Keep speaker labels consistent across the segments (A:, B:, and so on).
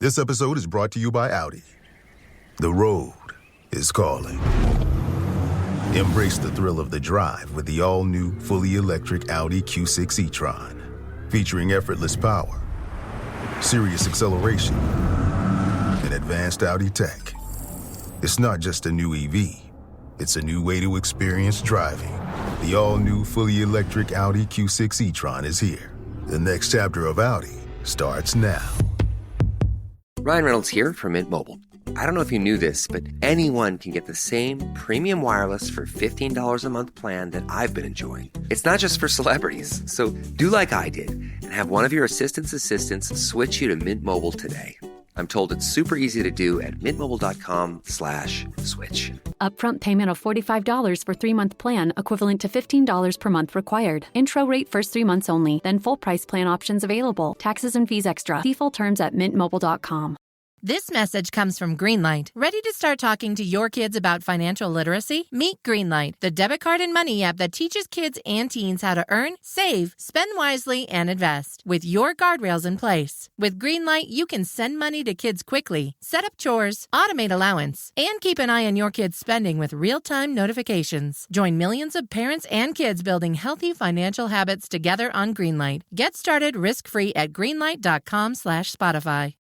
A: This episode is brought to you by Audi. The road is calling. Embrace the thrill of the drive with the all-new, fully electric Audi Q6 e-tron. Featuring effortless power, serious acceleration, and advanced Audi tech. It's not just a new EV, it's a new way to experience driving. The all-new, fully electric Audi Q6 e-tron is here. The next chapter of Audi starts now.
B: Ryan Reynolds here from Mint Mobile. I don't know if you knew this, but anyone can get the same premium wireless for $15 a month plan that I've been enjoying. It's not just for celebrities. So do like I did and have one of your assistants switch you to Mint Mobile today. I'm told it's super easy to do at mintmobile.com/switch.
C: Upfront payment of $45 for 3-month plan, equivalent to $15 per month required. Intro rate first 3 months only, then full price plan options available. Taxes and fees extra. See full terms at mintmobile.com.
D: This message comes from Greenlight. Ready to start talking to your kids about financial literacy? Meet Greenlight, the debit card and money app that teaches kids and teens how to earn, save, spend wisely, and invest with your guardrails in place. With Greenlight, you can send money to kids quickly, set up chores, automate allowance, and keep an eye on your kids' spending with real-time notifications. Join millions of parents and kids building healthy financial habits together on Greenlight. Get started risk-free at greenlight.com/Spotify.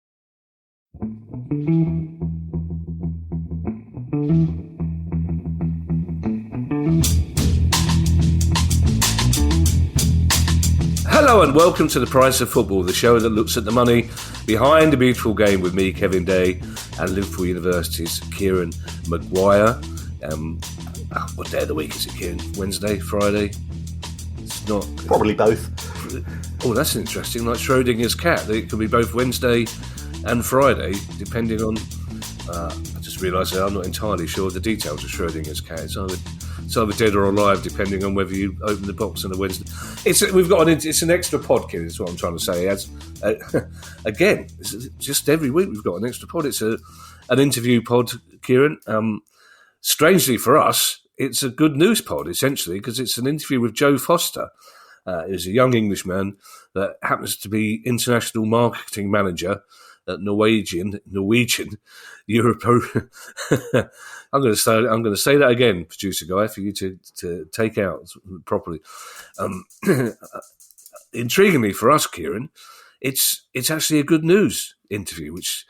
E: Hello and welcome to The Price of Football, the show that looks at the money behind a beautiful game with me, Kevin Day, and Liverpool University's Kieran Maguire. What day of the week is it, Kieran? Wednesday, Friday? It's not...
F: Probably both.
E: Oh, that's interesting. Like Schrodinger's cat. It could be both Wednesday and Friday, depending on... I just realised that I'm not entirely sure of the details of Schrodinger's cat. It's either dead or alive, depending on whether you open the box on a Wednesday. It's an extra pod, kid, is what I'm trying to say. Again, just every week we've got an extra pod. It's an interview pod, Kieran. Strangely for us, it's a good news pod, essentially, because it's an interview with Joe Foster. He's a young Englishman that happens to be international marketing manager at Norwegian Europa. I'm going to say that again, producer guy, for you to take out properly. Intriguingly for us, Kieran, it's actually a good news interview, which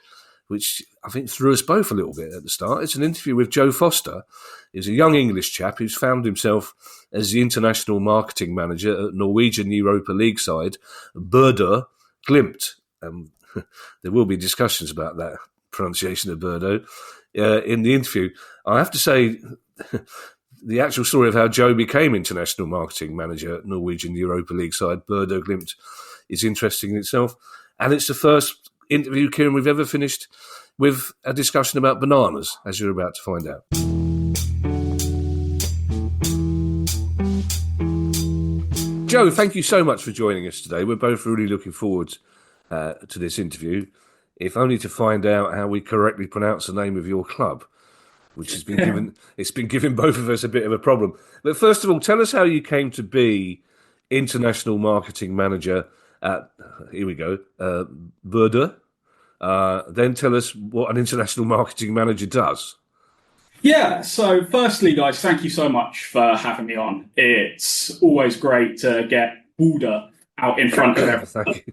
E: I think threw us both a little bit at the start. It's an interview with Joe Foster. He's a young English chap who's found himself as the international marketing manager at Norwegian Europa League side, Bodo, Glimt. There will be discussions about that pronunciation of Bodo in the interview. I have to say, the actual story of how Joe became international marketing manager at Norwegian Europa League side, Bodo Glimt, is interesting in itself. And it's the first interview, Kieran, we've ever finished with a discussion about bananas, as you're about to find out. Joe, thank you so much for joining us today. We're both really looking forward to this interview, if only to find out how we correctly pronounce the name of your club, which has been given both of us a bit of a problem. But first of all, tell us how you came to be international marketing manager at, here we go, Bodo. Then tell us what an international marketing manager does.
G: Yeah, so firstly, guys, thank you so much for having me on. It's always great to get Bodo out in front of everything.
E: Thank you.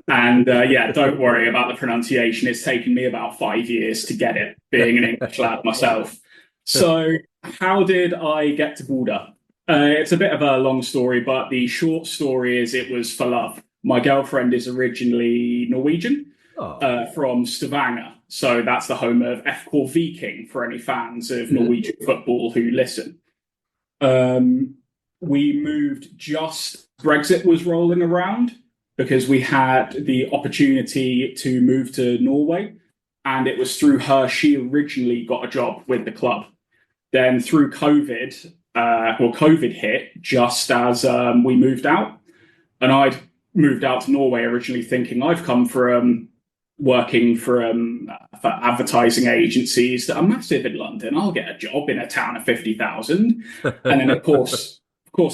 G: And don't worry about the pronunciation. It's taken me about 5 years to get it, being an English lad myself. So how did I get to Bodo? It's a bit of a long story, but the short story is it was for love. My girlfriend is originally Norwegian, from Stavanger. So that's the home of FK Viking, for any fans of Norwegian football who listen. We moved just Brexit was rolling around, because we had the opportunity to move to Norway, and it was through her. She originally got a job with the club. Then through COVID, COVID hit just as we moved out. And I'd moved out to Norway originally thinking I've come from working for advertising agencies that are massive in London. I'll get a job in a town of 50,000. And then, of course,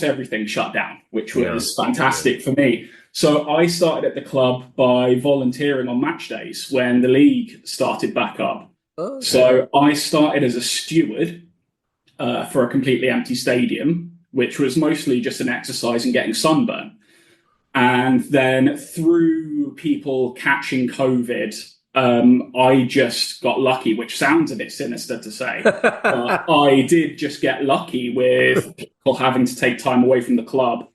G: everything shut down, which was fantastic for me. So I started at the club by volunteering on match days when the league started back up.
E: Okay.
G: So I started as a steward for a completely empty stadium, which was mostly just an exercise in getting sunburn. And then through people catching COVID, I just got lucky, which sounds a bit sinister to say. But I did just get lucky with people having to take time away from the club.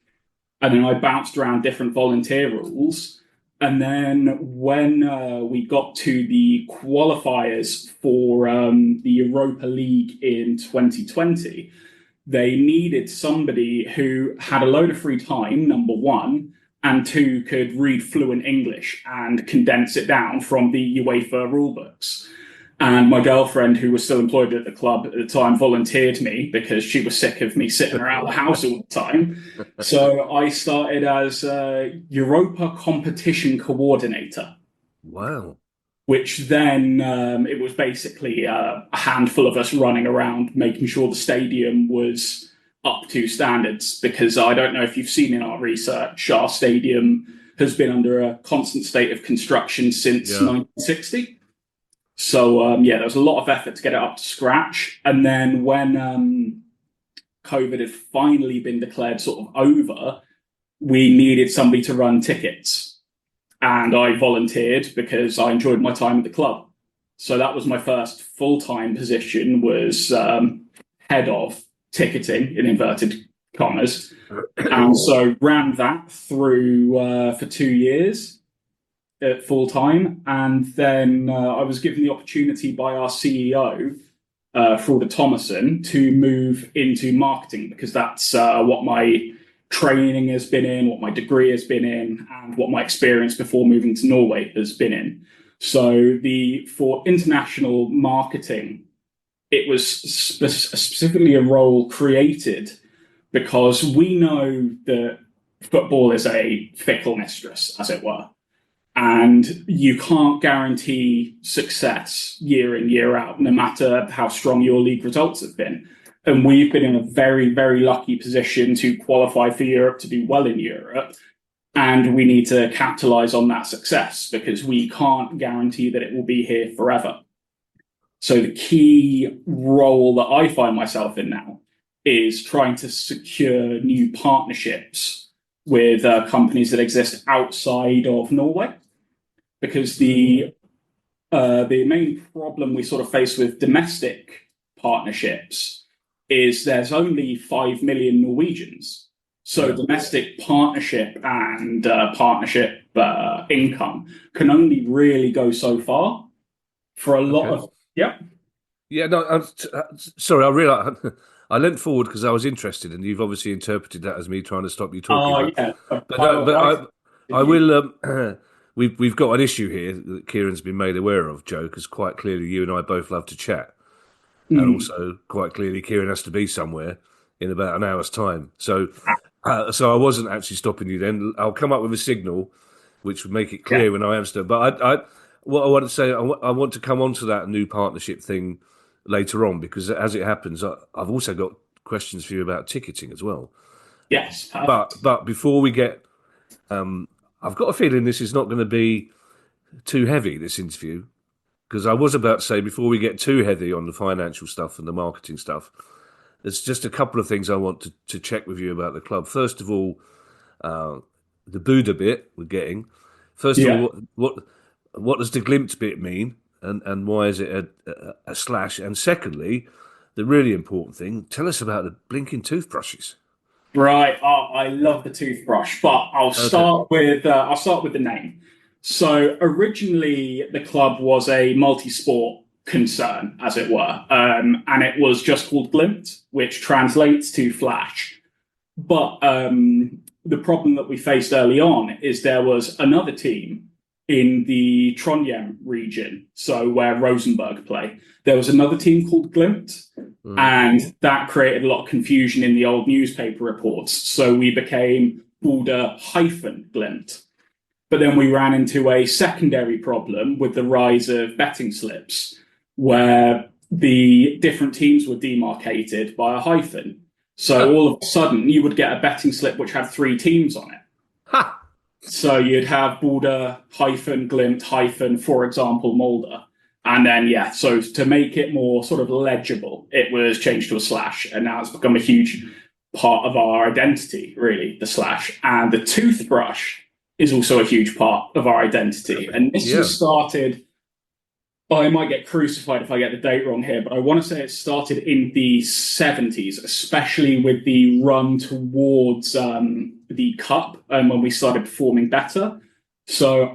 G: And then I bounced around different volunteer rules. And then when we got to the qualifiers for the Europa League in 2020, they needed somebody who had a load of free time, number one, and two, could read fluent English and condense it down from the UEFA rulebooks. And my girlfriend, who was still employed at the club at the time, volunteered me because she was sick of me sitting around the house all the time. So I started as Europa competition coordinator.
E: Wow.
G: Which then it was basically a handful of us running around making sure the stadium was up to standards, because I don't know if you've seen in our research, our stadium has been under a constant state of construction since 1960. So, there was a lot of effort to get it up to scratch. And then when COVID had finally been declared sort of over, we needed somebody to run tickets. And I volunteered because I enjoyed my time at the club. So that was my first full-time position, was head of ticketing, in inverted commas. And so ran that through for 2 years at full time. And then I was given the opportunity by our CEO, Frode Thomason, to move into marketing, because that's what my training has been in, what my degree has been in, and what my experience before moving to Norway has been in. So for international marketing, it was specifically a role created because we know that football is a fickle mistress, as it were. And you can't guarantee success year in, year out, no matter how strong your league results have been. And we've been in a very, very lucky position to qualify for Europe, to do well in Europe. And we need to capitalize on that success because we can't guarantee that it will be here forever. So the key role that I find myself in now is trying to secure new partnerships with companies that exist outside of Norway. Because the main problem we sort of face with domestic partnerships is there's only 5 million Norwegians. So domestic partnership and partnership income can only really go so far for a lot of... Yeah.
E: Yeah, no, sorry, I realised... I leant forward because I was interested, and you've obviously interpreted that as me trying to stop you talking. But I will... We've got an issue here that Kieran's been made aware of, Joe, because quite clearly you and I both love to chat. And also, quite clearly, Kieran has to be somewhere in about an hour's time. So I wasn't actually stopping you then. I'll come up with a signal which would make it clear when I am still. But what I want to say, I want to come on to that new partnership thing later on, because as it happens, I've also got questions for you about ticketing as well.
G: Yes.
E: But before we get... I've got a feeling this is not going to be too heavy, this interview, because I was about to say, before we get too heavy on the financial stuff and the marketing stuff, there's just a couple of things I want to check with you about the club. First of all, the Bodo bit we're getting. First of all, what does the Glimt bit mean, and why is it a slash? And secondly, the really important thing, tell us about the blinking toothbrushes.
G: Right, I love the toothbrush, but I'll start with the name. So originally, the club was a multi-sport concern, as it were, and it was just called Glimt, which translates to Flash. But the problem that we faced early on is there was another team in the Trondheim region, so where Rosenborg play. There was another team called Glimt, and that created a lot of confusion in the old newspaper reports. So we became Bodo-Glimt. But then we ran into a secondary problem with the rise of betting slips, where the different teams were demarcated by a hyphen. So all of a sudden, you would get a betting slip which had 3 teams on it.
E: Ha!
G: So you'd have Bodo Glimt for example, Molde. And then, so to make it more sort of legible, it was changed to a slash. And now it's become a huge part of our identity, really, the slash. And the toothbrush is also a huge part of our identity. And this was started, I might get crucified if I get the date wrong here, but I want to say it started in the 70s, especially with the run towards the cup and when we started performing better. So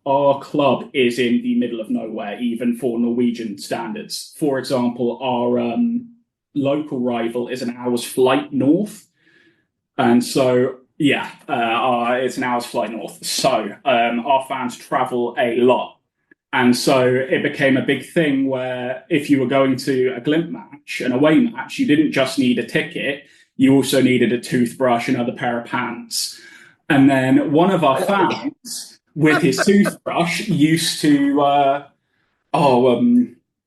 G: our club is in the middle of nowhere, even for Norwegian standards. For example, our local rival is an hour's flight north. And so, it's an hour's flight north. So our fans travel a lot. And so it became a big thing where if you were going to a Glimt match, an away match, you didn't just need a ticket, you also needed a toothbrush, another pair of pants. And then one of our fans, with his toothbrush, used to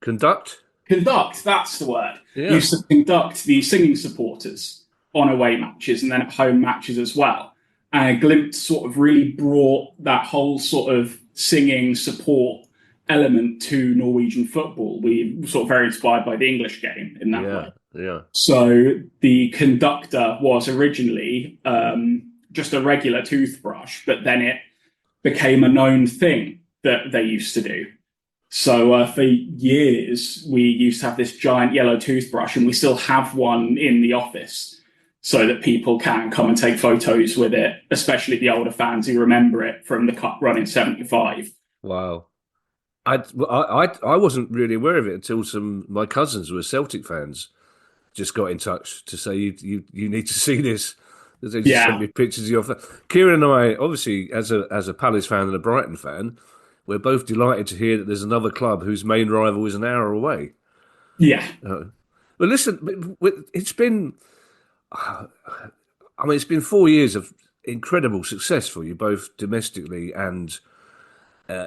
E: conduct.
G: That's the word. Yeah. Used to conduct the singing supporters on away matches and then at home matches as well. And Glimt sort of really brought that whole sort of singing support element to Norwegian football. We were sort of very inspired by the English game in that way.
E: Yeah.
G: So the conductor was originally just a regular toothbrush, but then it became a known thing that they used to do. So for years, we used to have this giant yellow toothbrush, and we still have one in the office so that people can come and take photos with it, especially the older fans who remember it from the cup run in 75.
E: Wow. I wasn't really aware of it until my cousins who were Celtic fans just got in touch to say, you need to see this. They just sent me pictures of your... Kieran and I, obviously, as a Palace fan and a Brighton fan, we're both delighted to hear that there's another club whose main rival is an hour away.
G: Yeah.
E: But listen, it's been... it's been 4 years of incredible success for you, both domestically and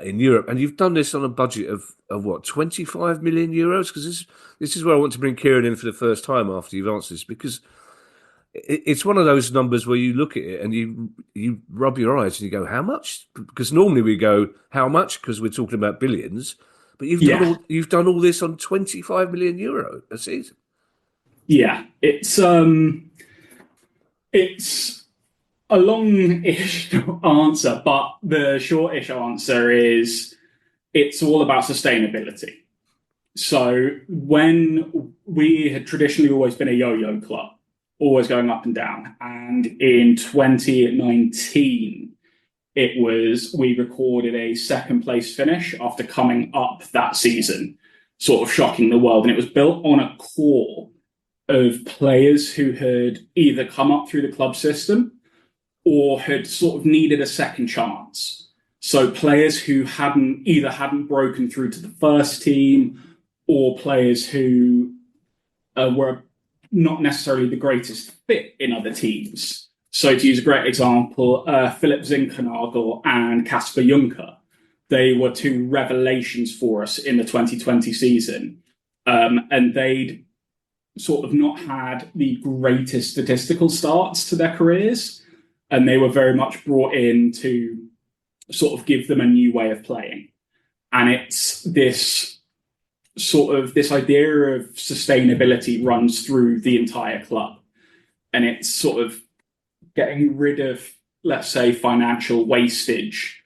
E: in Europe. And you've done this on a budget of what, 25 million euros? Because this is where I want to bring Kieran in for the first time after you've answered this, because it's one of those numbers where you look at it and you rub your eyes and you go, how much? Because normally we go, how much? Because we're talking about billions. But you've done all this on 25 million euro a season.
G: Yeah, it's a long-ish answer, but the short-ish answer is it's all about sustainability. So when we had traditionally always been a yo-yo club, always going up and down. And in 2019, we recorded a second place finish after coming up that season, sort of shocking the world. And it was built on a core of players who had either come up through the club system or had sort of needed a second chance. So players who hadn't broken through to the first team, or players who were not necessarily the greatest fit in other teams. So to use a great example, Philip Zinkernagel and Kasper Juncker, they were two revelations for us in the 2020 season. And they'd sort of not had the greatest statistical starts to their careers. And they were very much brought in to sort of give them a new way of playing. And it's this idea of sustainability runs through the entire club. And it's sort of getting rid of, let's say, financial wastage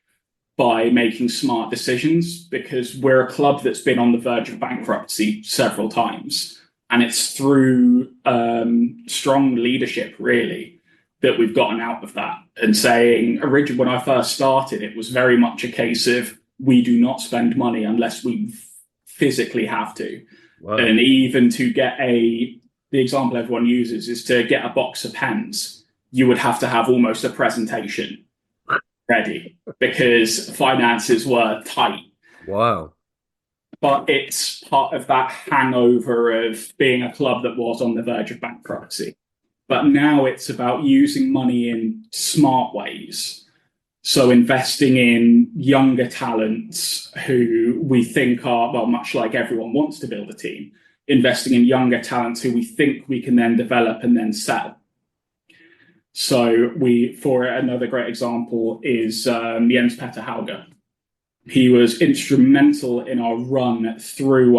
G: by making smart decisions, because we're a club that's been on the verge of bankruptcy several times. And it's through strong leadership, really, that we've gotten out of that. And saying, originally, when I first started, it was very much a case of we do not spend money unless we physically have to. Wow. And even to get the example everyone uses is to get a box of pens, you would have to have almost a presentation ready because finances were tight.
E: Wow.
G: But it's part of that hangover of being a club that was on the verge of bankruptcy. But now it's about using money in smart ways. So investing in younger talents who we think are, well, much like everyone wants to build a team, investing in younger talents who we think we can then develop and then sell. So for another great example is Jens Petter Hauge. He was instrumental in our run through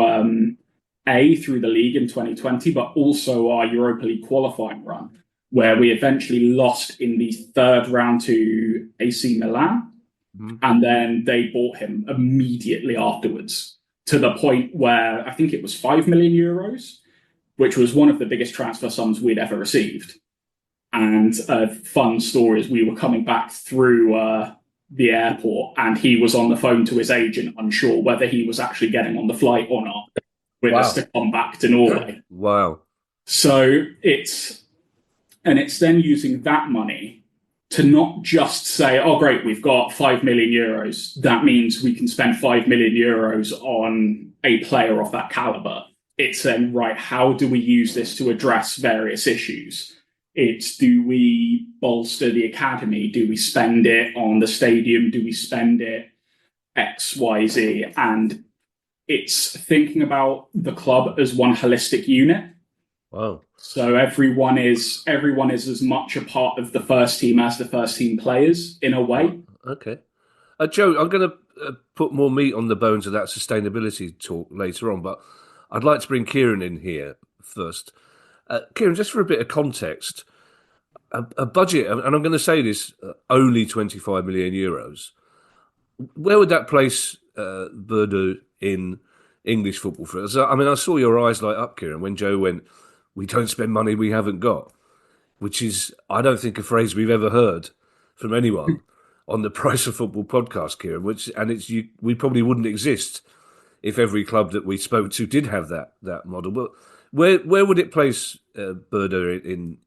G: through the league in 2020, but also our Europa League qualifying run, where we eventually lost in the third round to AC Milan. And then they bought him immediately afterwards, to the point where I think it was 5 million euros, which was one of the biggest transfer sums we'd ever received. And fun story is we were coming back through the airport, and he was on the phone to his agent, unsure whether he was actually getting on the flight or not, with us to come back to Norway.
E: Wow.
G: So it's then using that money to not just say, oh, great, we've got 5 million euros. That means we can spend 5 million euros on a player of that caliber. It's then, right, how do we use this to address various issues? It's, do we bolster the academy? Do we spend it on the stadium? Do we spend it X, Y, Z? And it's thinking about the club as one holistic unit.
E: Wow.
G: So everyone is as much a part of the first team as the first team players, in a way.
E: Okay. Joe, I'm going to put more meat on the bones of that sustainability talk later on, but I'd like to bring Kieran in here first. Kieran, just for a bit of context, a budget, and I'm going to say this, only 25 million euros. Where would that place Bodo in English football for us? I mean, I saw your eyes light up, Kieran, when Joe went, "We don't spend money we haven't got," which is, I don't think, a phrase we've ever heard from anyone on the Price of Football podcast, Kieran. We probably wouldn't exist if every club that we spoke to did have that model. But where would it place Bodo in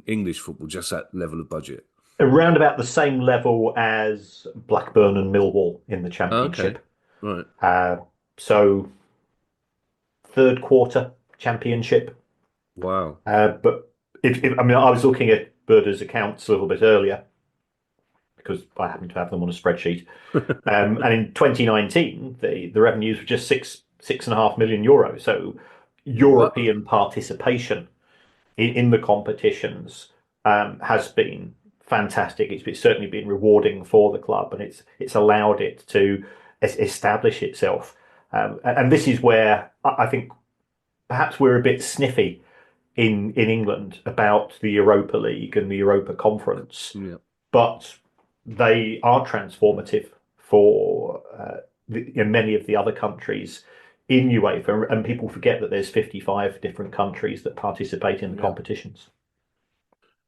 E: English football? Just that level of budget?
F: Around about the same level as Blackburn and Millwall in the Championship.
E: Okay. Right.
F: So third quarter Championship.
E: Wow.
F: But I was looking at Bodo's accounts a little bit earlier because I happen to have them on a spreadsheet. And in 2019, the revenues were just 6.5 million euros. So European participation in the competitions has been fantastic. It's certainly been rewarding for the club, and it's allowed it to establish itself. And this is where I think perhaps we're a bit sniffy in England about the Europa League and the Europa Conference, but they are transformative for many of the other countries in UEFA, and people forget that there's 55 different countries that participate in the competitions.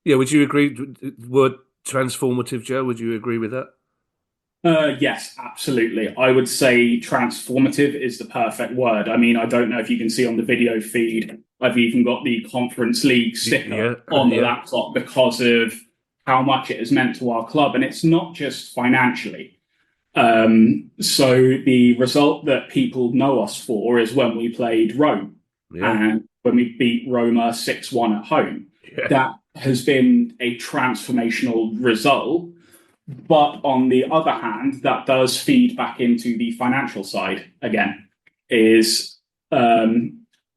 E: Yeah, would you agree? Word transformative, Joe? Would you agree with that?
G: Yes, absolutely. I would say transformative is the perfect word. I mean, I don't know if you can see on the video feed, I've even got the Conference League sticker on the laptop because of how much it has meant to our club. And it's not just financially. So the result that people know us for is when we played Rome and when we beat Roma 6-1 at home. Yeah. That has been a transformational result. But on the other hand, that does feed back into the financial side again, is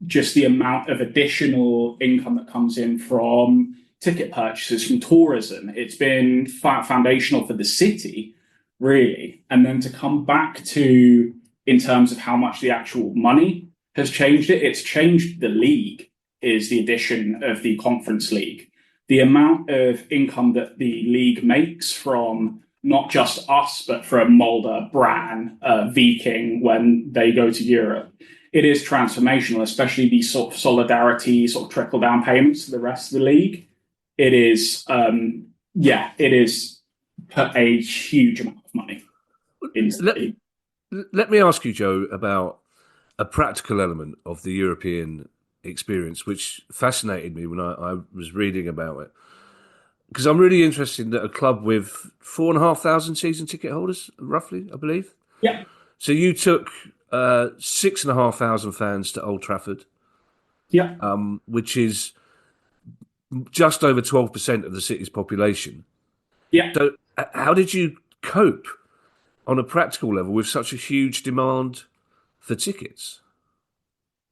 G: just the amount of additional income that comes in from ticket purchases, from tourism. It's been foundational for the city, really. And then to come back to, in terms of how much the actual money has changed it, it's changed the league, is the addition of the Conference League. The amount of income that the league makes from not just us, but from Molde, Brann, Viking, when they go to Europe, it is transformational, especially the sort of solidarity, sort of trickle-down payments to the rest of the league. It is, it is put a huge amount of money into the league.
E: Let me ask you, Joe, about a practical element of the European experience, which fascinated me when I was reading about it. Because I'm really interested that a club with 4,500 season ticket holders, roughly, I believe.
G: Yeah.
E: So you took 6,500 fans to Old Trafford.
G: Yeah.
E: Which is just over 12% of the city's population.
G: Yeah.
E: So how did you cope on a practical level with such a huge demand for tickets?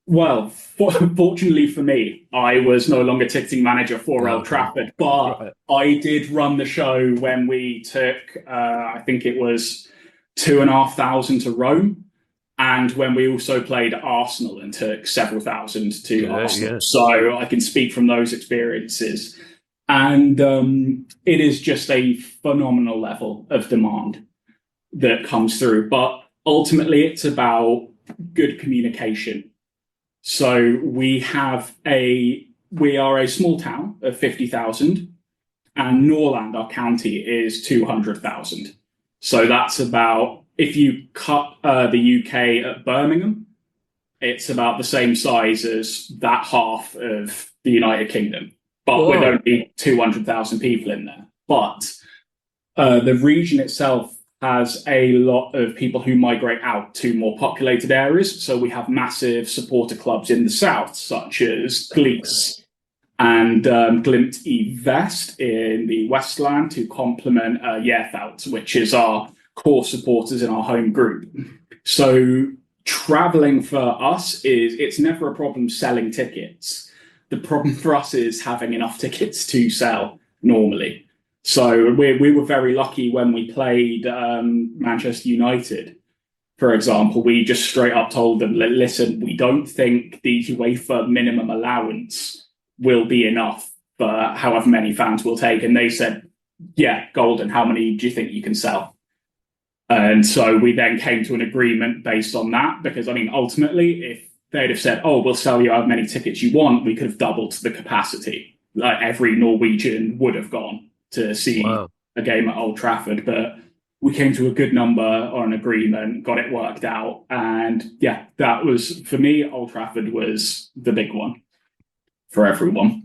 G: Well, fortunately for me, I was no longer ticketing manager for Old Trafford, but I did run the show when we took, I think it was 2,500 to Rome, and when we also played Arsenal and took several thousand to Arsenal. Yeah. So I can speak from those experiences. And it is just a phenomenal level of demand that comes through. But ultimately, it's about good communication. So we are a small town of 50,000, and Norland, our county, is 200,000. So that's about, if you cut the UK at Birmingham, it's about the same size as that half of the United Kingdom, but with only 200,000 people in there. But the region itself has a lot of people who migrate out to more populated areas. So we have massive supporter clubs in the south, such as Glimt and Glimt Vest in the Westland, to complement Yerthout, which is our core supporters in our home group. So traveling for us it's never a problem selling tickets. The problem for us is having enough tickets to sell normally. So we were very lucky when we played Manchester United, for example. We just straight up told them, listen, we don't think the UEFA minimum allowance will be enough for however many fans we'll take. And they said, yeah, golden, how many do you think you can sell? And so we then came to an agreement based on that, because, I mean, ultimately, if they'd have said, oh, we'll sell you however many tickets you want, we could have doubled the capacity. Like every Norwegian would have gone to see a game at Old Trafford. But we came to a good number or an agreement, got it worked out. And yeah, that was, for me, Old Trafford was the big one for everyone.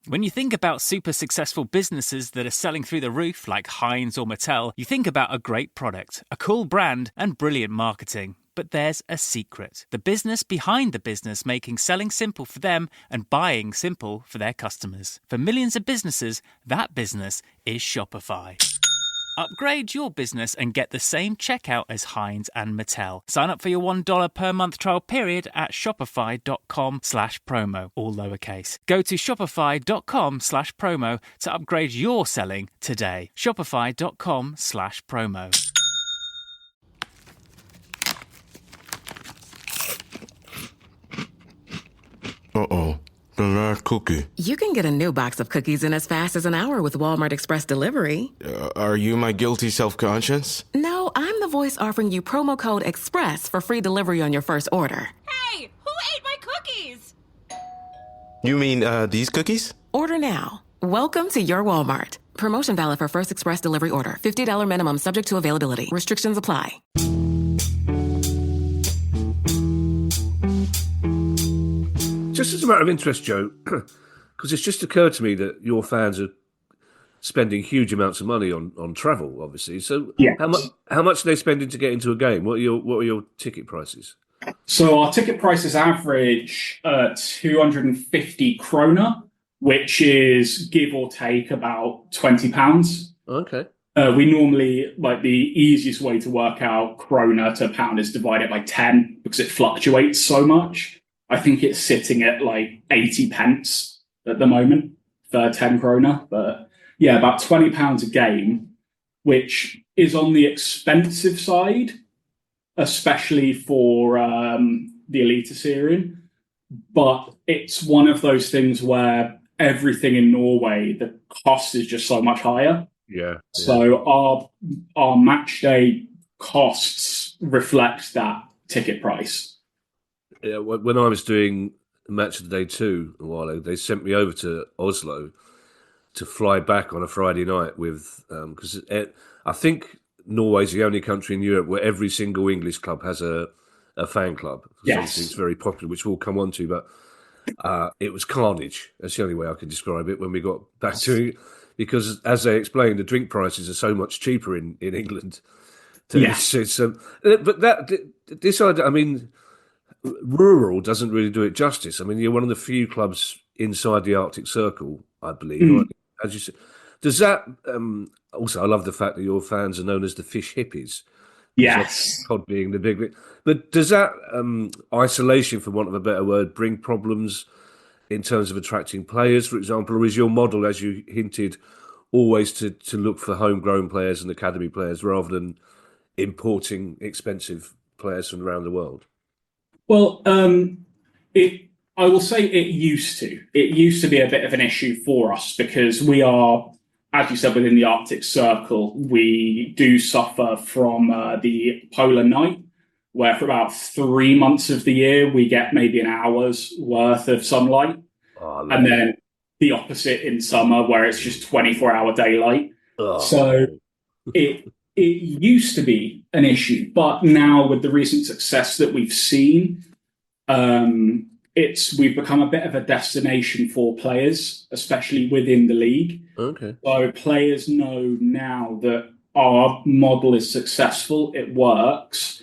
H: When you think about super successful businesses that are selling through the roof, like Heinz or Mattel, you think about a great product, a cool brand, and brilliant marketing. But there's a secret. The business behind the business, making selling simple for them and buying simple for their customers. For millions of businesses, that business is Shopify. Upgrade your business and get the same checkout as Heinz and Mattel. Sign up for your $1 per month trial period at shopify.com/promo, all lowercase. Go to shopify.com/promo to upgrade your selling today. Shopify.com/promo.
I: Uh-oh. The last cookie.
J: You can get a new box of cookies in as fast as an hour with Walmart Express Delivery.
I: Are you my guilty self-conscience?
J: No, I'm the voice offering you promo code EXPRESS for free delivery on your first order.
K: Hey, who ate my cookies?
I: You mean, these cookies?
J: Order now. Welcome to your Walmart. Promotion valid for first express delivery order. $50 minimum subject to availability. Restrictions apply.
E: Just as a matter of interest, Joe, because it's just occurred to me that your fans are spending huge amounts of money on travel, obviously. So
G: yes.
E: How much are they spending to get into a game? What are your ticket prices?
G: So our ticket prices average 250 krona, which is give or take about £20.
E: Okay.
G: We normally, like, the easiest way to work out krona to pound is divide it by 10 because it fluctuates so much. I think it's sitting at like 80 pence at the moment for 10 krona. But yeah, about £20 a game, which is on the expensive side, especially for the Elite Series. But it's one of those things where everything in Norway, the cost is just so much higher.
E: Yeah.
G: So our match day costs reflect that ticket price.
E: Yeah, when I was doing Match of the Day 2 a while ago, they sent me over to Oslo to fly back on a Friday night with, because I think Norway's the only country in Europe where every single English club has a fan club.
G: Yes.
E: It's very popular, which we'll come on to, but it was carnage. That's the only way I can describe it when we got back to it, because as they explained, the drink prices are so much cheaper in England.
G: Yes.
E: But this idea, I mean, rural doesn't really do it justice. I mean, you're one of the few clubs inside the Arctic Circle, I believe, as you said. Does that also? I love the fact that your fans are known as the fish hippies.
G: Yes.
E: Cod being the big bit. But does that isolation, for want of a better word, bring problems in terms of attracting players, for example, or is your model, as you hinted, always to look for homegrown players and academy players rather than importing expensive players from around the world?
G: Well, I will say it used to. It used to be a bit of an issue for us because we are, as you said, within the Arctic Circle. We do suffer from the polar night, where for about 3 months of the year we get maybe an hour's worth of sunlight, and then the opposite in summer, where it's just 24-hour daylight. So it used to be an issue, but now with the recent success that we've seen, we've become a bit of a destination for players, especially within the league.
E: Okay.
G: So players know now that our model is successful, it works.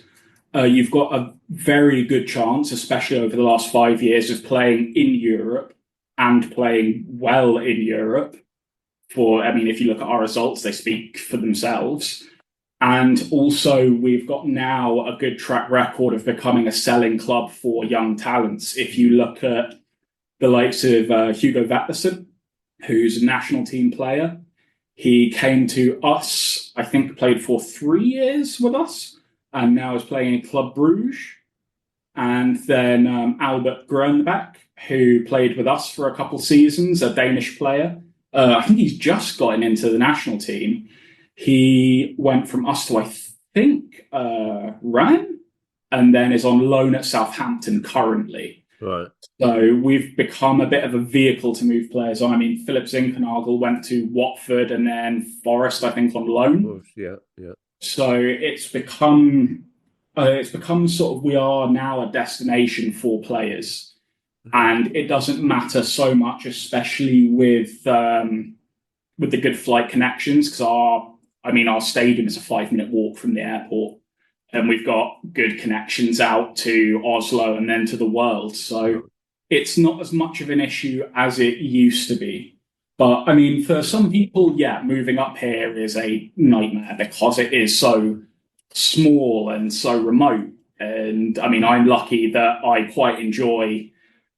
G: You've got a very good chance, especially over the last 5 years, of playing in Europe and playing well in Europe. If you look at our results, they speak for themselves. And also, we've got now a good track record of becoming a selling club for young talents. If you look at the likes of Hugo Vatterson, who's a national team player, he came to us, I think played for 3 years with us, and now is playing in Club Bruges. And then Albert Grönbach, who played with us for a couple seasons, a Danish player. I think he's just gotten into the national team. He went from us to, I think, Rennes, and then is on loan at Southampton currently.
E: Right.
G: So we've become a bit of a vehicle to move players on. I mean, Philip Zinkernagel went to Watford and then Forest, I think, on loan.
E: Yeah.
G: So it's become sort of, we are now a destination for players, and it doesn't matter so much, especially with the good flight connections, because our stadium is a 5-minute walk from the airport, and we've got good connections out to Oslo and then to the world. So it's not as much of an issue as it used to be. But I mean, for some people, moving up here is a nightmare because it is so small and so remote. And I mean, I'm lucky that I quite enjoy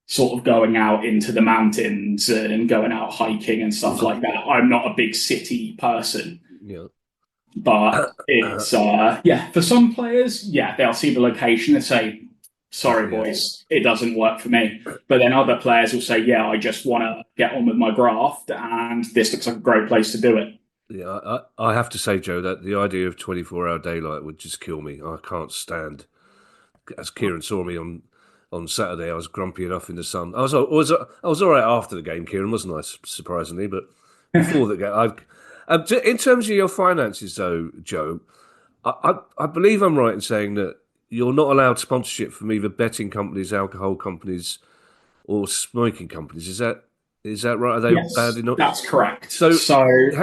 G: sort of going out into the mountains and going out hiking and stuff like that. I'm not a big city person.
E: Yeah.
G: But it's, for some players, they'll see the location and say, sorry, boys, it doesn't work for me. But then other players will say, I just want to get on with my graft, and this looks like a great place to do it.
E: Yeah, I have to say, Joe, that the idea of 24-hour daylight would just kill me. I can't stand. As Kieran saw me on Saturday, I was grumpy enough in the sun. I was all right after the game, Kieran, wasn't I? Surprisingly, but before the game, in terms of your finances, though, Joe, I believe I'm right in saying that you're not allowed sponsorship from either betting companies, alcohol companies, or smoking companies. Is that right? Are they bad enough?
G: That's correct.
E: So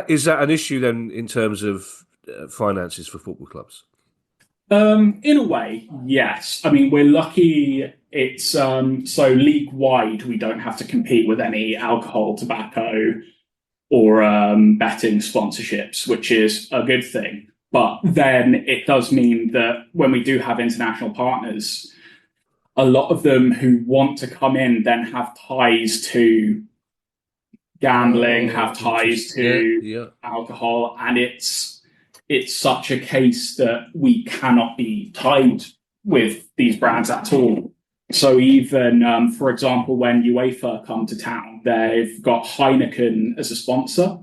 E: is that an issue then in terms of finances for football clubs?
G: In a way, yes. I mean, we're lucky. It's so league-wide, we don't have to compete with any alcohol, tobacco, or betting sponsorships, which is a good thing. But then it does mean that when we do have international partners, a lot of them who want to come in then have ties to gambling, have ties to alcohol, and it's such a case that we cannot be tied with these brands at all. So even, for example, when UEFA come to town, they've got Heineken as a sponsor,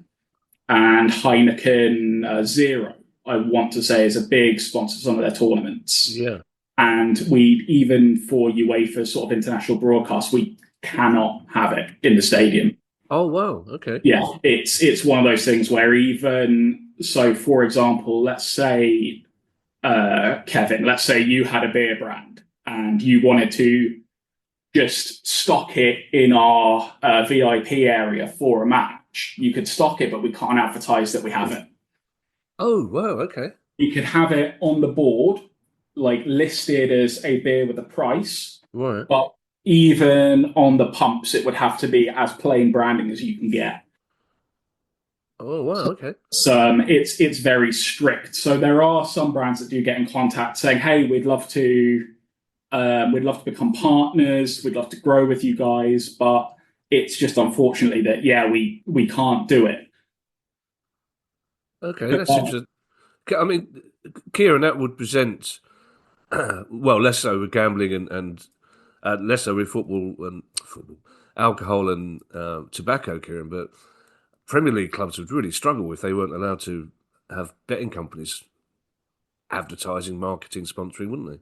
G: and Heineken Zero, I want to say, is a big sponsor of some of their tournaments.
E: Yeah.
G: And even for UEFA sort of international broadcast, we cannot have it in the stadium.
E: Oh, wow. Okay.
G: Yeah, it's one of those things where for example, let's say, Kevin, let's say you had a beer brand and you wanted to just stock it in our VIP area for a match. You could stock it, but we can't advertise that we have it.
E: Oh, wow. Okay.
G: You could have it on the board, like listed as a beer with a price.
E: Right.
G: But even on the pumps, it would have to be as plain branding as you can get.
E: Oh wow, okay.
G: So it's very strict. So there are some brands that do get in contact saying, "Hey, we'd love to become partners. We'd love to grow with you guys," but it's just unfortunately that we can't do it.
E: Okay, that's interesting. I mean, Kieran, that would present well, less so with gambling and less so with football, alcohol and tobacco, Kieran. But Premier League clubs would really struggle if they weren't allowed to have betting companies advertising, marketing, sponsoring, wouldn't they?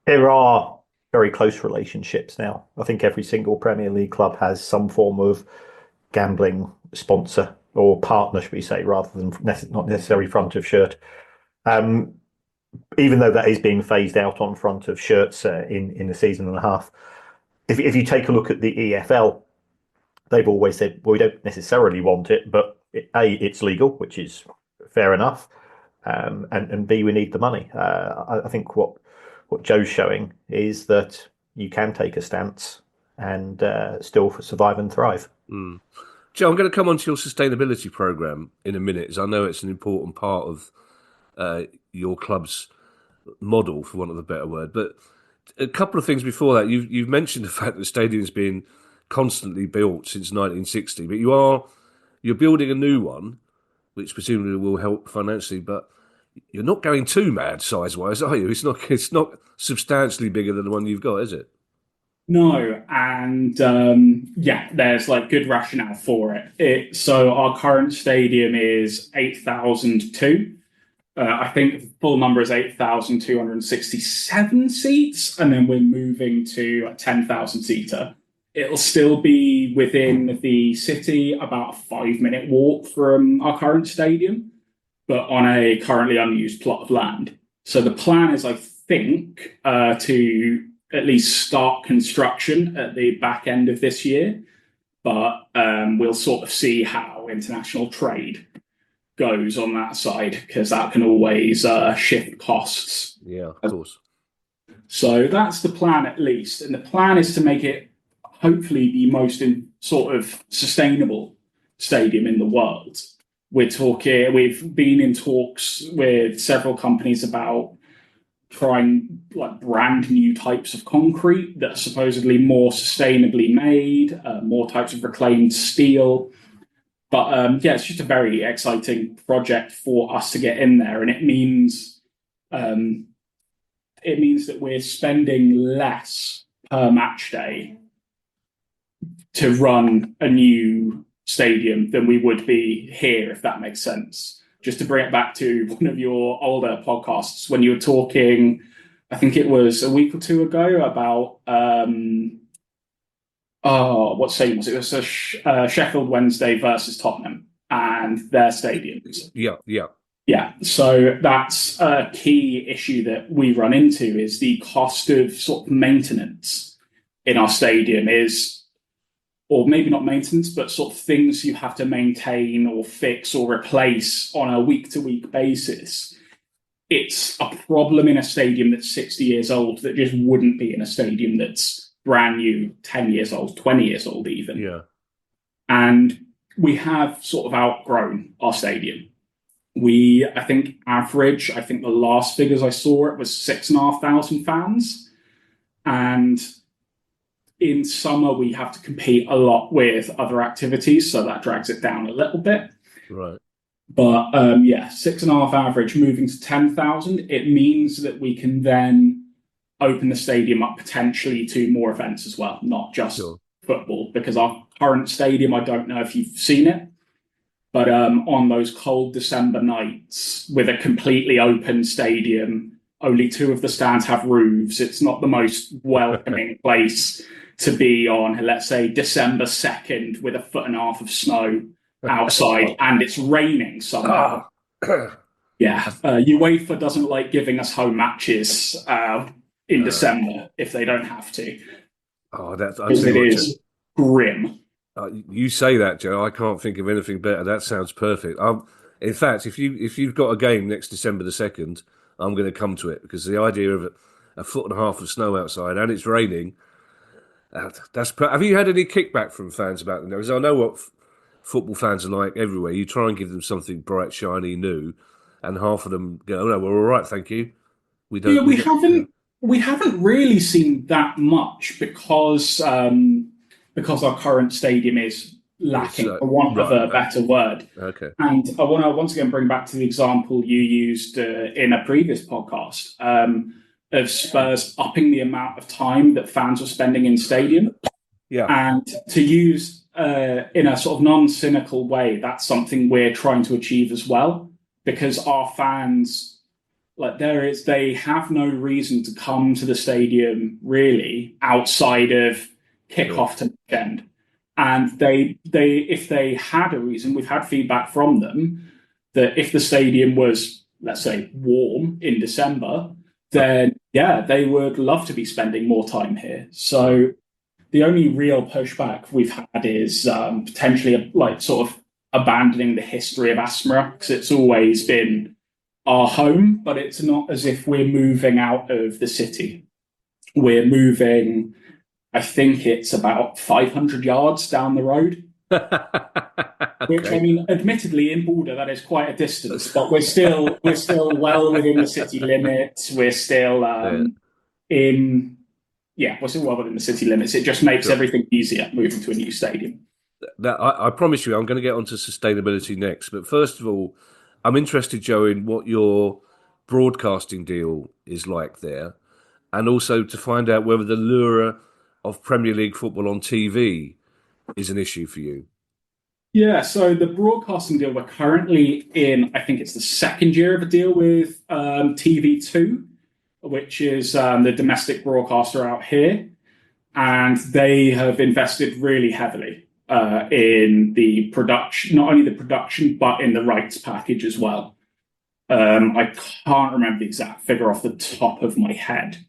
F: There are very close relationships now. I think every single Premier League club has some form of gambling sponsor or partner, should we say, rather than not necessarily front of shirt. Even though that is being phased out on front of shirts in a season and a half. If you take a look at the EFL, they've always said, well, we don't necessarily want it, but A, it's legal, which is fair enough, and B, we need the money. I think what Joe's showing is that you can take a stance and still survive and thrive.
E: Mm. Joe, I'm going to come on to your sustainability programme in a minute, as I know it's an important part of your club's model, for want of a better word. But a couple of things before that, you've mentioned the fact that the stadium's been constantly built since 1960, but you're building a new one, which presumably will help financially. But you're not going too mad size-wise, are you? It's not substantially bigger than the one you've got, is it?
G: No, and there's like good rationale for it. So our current stadium is 8,002. I think the full number is 8,267 seats, and then we're moving to a 10,000 seater. It'll still be within the city, about a 5-minute walk from our current stadium, but on a currently unused plot of land. So the plan is, I think, to at least start construction at the back end of this year, but we'll sort of see how international trade goes on that side, because that can always shift costs.
E: Yeah, of course.
G: So that's the plan, at least. And the plan is to make it hopefully the most sort of sustainable stadium in the world. We've been in talks with several companies about trying like brand new types of concrete that are supposedly more sustainably made, more types of reclaimed steel. But it's just a very exciting project for us to get in there, and it means that we're spending less per match day to run a new stadium than we would be here, if that makes sense. Just to bring it back to one of your older podcasts, when you were talking, I think it was a week or two ago, about what stadium was it? It was Sheffield Wednesday versus Tottenham and their stadiums. Yeah. So that's a key issue that we run into, is the cost of sort of maintenance in our stadium is, or maybe not maintenance, but sort of things you have to maintain or fix or replace on a week-to-week basis. It's a problem in a stadium that's 60 years old that just wouldn't be in a stadium that's brand new, 10 years old, 20 years old even.
E: Yeah.
G: And we have sort of outgrown our stadium. I think the last figures I saw, it was 6,500 fans. And in summer, we have to compete a lot with other activities, so that drags it down a little bit.
E: Right.
G: But 6.5 average moving to 10,000, it means that we can then open the stadium up potentially to more events as well, not just football, because our current stadium, I don't know if you've seen it, but on those cold December nights with a completely open stadium, only 2 of the stands have roofs. It's not the most welcoming place to be on, let's say, December 2nd with 1.5 feet of snow outside and it's raining somehow. UEFA doesn't like giving us home matches in December if they don't have to. It is grim.
E: You say that, Joe. I can't think of anything better. That sounds perfect. In fact, if you've got a game next December the 2nd, I'm going to come to it, because the idea of 1.5 feet of snow outside and it's raining. Have you had any kickback from fans about them? Because I know what football fans are like everywhere. You try and give them something bright, shiny, new, and half of them go, "Oh no, we're all right, thank you." We don't.
G: Yeah, we haven't really seen that much because our current stadium is lacking, for want of a better word.
E: Okay.
G: And I want to once again bring back to the example you used in a previous podcast of Spurs upping the amount of time that fans were spending in stadium.
E: Yeah.
G: And to use in a sort of non-cynical way, that's something we're trying to achieve as well, because our fans, they have no reason to come to the stadium really outside of kickoff to weekend. And if they had a reason, we've had feedback from them that if the stadium was, let's say, warm in December, then yeah, they would love to be spending more time here. So the only real pushback we've had is potentially sort of abandoning the history of Asmara, because it's always been our home, but it's not as if we're moving out of the city. We're moving, I think it's about 500 yards down the road. Which, I mean, admittedly, in Bodo, that is quite a distance, but we're still well within the city limits. We're still we're still well within the city limits. It just makes everything easier moving to a new stadium.
E: Now, I promise you, I'm going to get onto sustainability next. But first of all, I'm interested, Joe, in what your broadcasting deal is like there, and also to find out whether the lure of Premier League football on TV is an issue for you.
G: Yeah, so the broadcasting deal, we're currently in, I think it's the second year of a deal with TV2, which is the domestic broadcaster out here. And they have invested really heavily in the production, not only the production, but in the rights package as well. I can't remember the exact figure off the top of my head,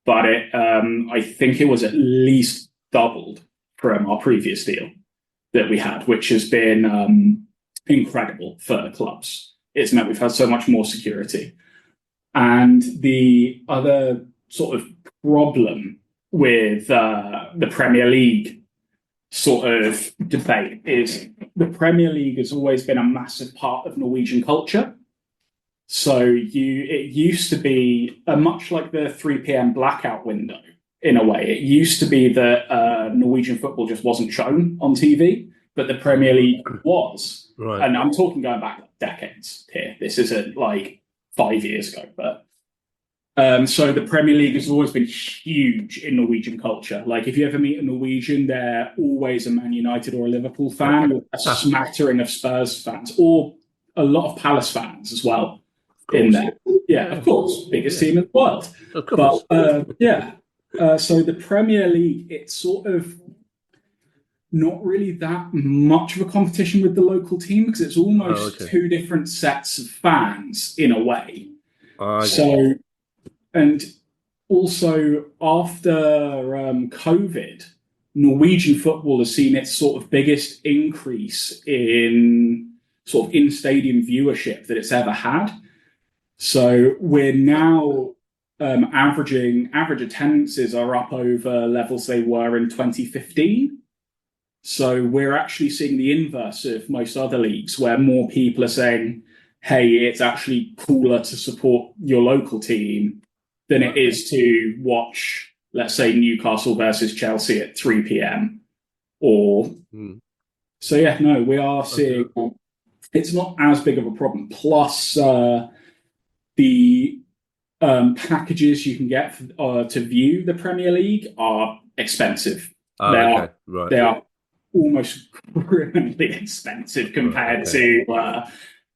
G: but I think it was at least doubled from our previous deal that we had, which has been incredible for clubs. It's meant we've had so much more security. And the other sort of problem with the Premier League sort of debate is the Premier League has always been a massive part of Norwegian culture. So it used to be much like the 3 p.m. blackout window in a way. It used to be that Norwegian football just wasn't shown on TV, but the Premier League was.
E: Right.
G: And I'm talking going back decades here. This isn't like 5 years ago, but so the Premier League has always been huge in Norwegian culture. Like if you ever meet a Norwegian, they're always a Man United or a Liverpool fan, or a smattering of Spurs fans, or a lot of Palace fans as well in there. Yeah, of course, biggest team in the world.
E: Of course.
G: But so the Premier League, it's sort of not really that much of a competition with the local team, because it's almost two different sets of fans in a way. And also after COVID, Norwegian football has seen its sort of biggest increase in sort of in-stadium viewership that it's ever had. So we're now average attendances are up over levels they were in 2015. So we're actually seeing the inverse of most other leagues, where more people are saying, hey, it's actually cooler to support your local team than it is to watch, let's say, Newcastle versus Chelsea at 3 p.m. So yeah, no, we are seeing it's not as big of a problem. Plus, the packages you can get to view the Premier League are expensive. They are almost criminally expensive compared to